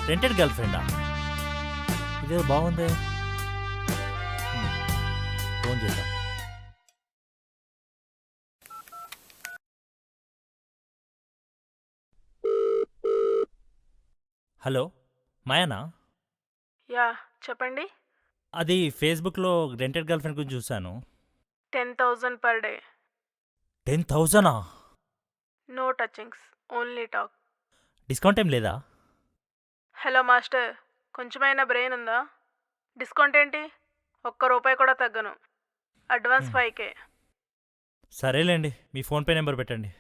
Rented girl ఫ్రెండా? ఇదేదో బాగుంది. ఫోన్ చేద్దాం. హలో, మాయానా? యా చెప్పండి. అది ఫేస్బుక్లో రెంటెడ్ గర్ల్ ఫ్రెండ్ గురించి చూశాను. 10,000 per day. 10,000? No touchings, only talk. Discount ఏం లేదా? హలో మాస్టర్, కొంచెమైనా బ్రెయిన్ ఉందా? డిస్కౌంట్ ఏంటి? ₹1 కూడా తగ్గను. Advance 5K. సరేలేండి, మీ ఫోన్పే నెంబర్ పెట్టండి.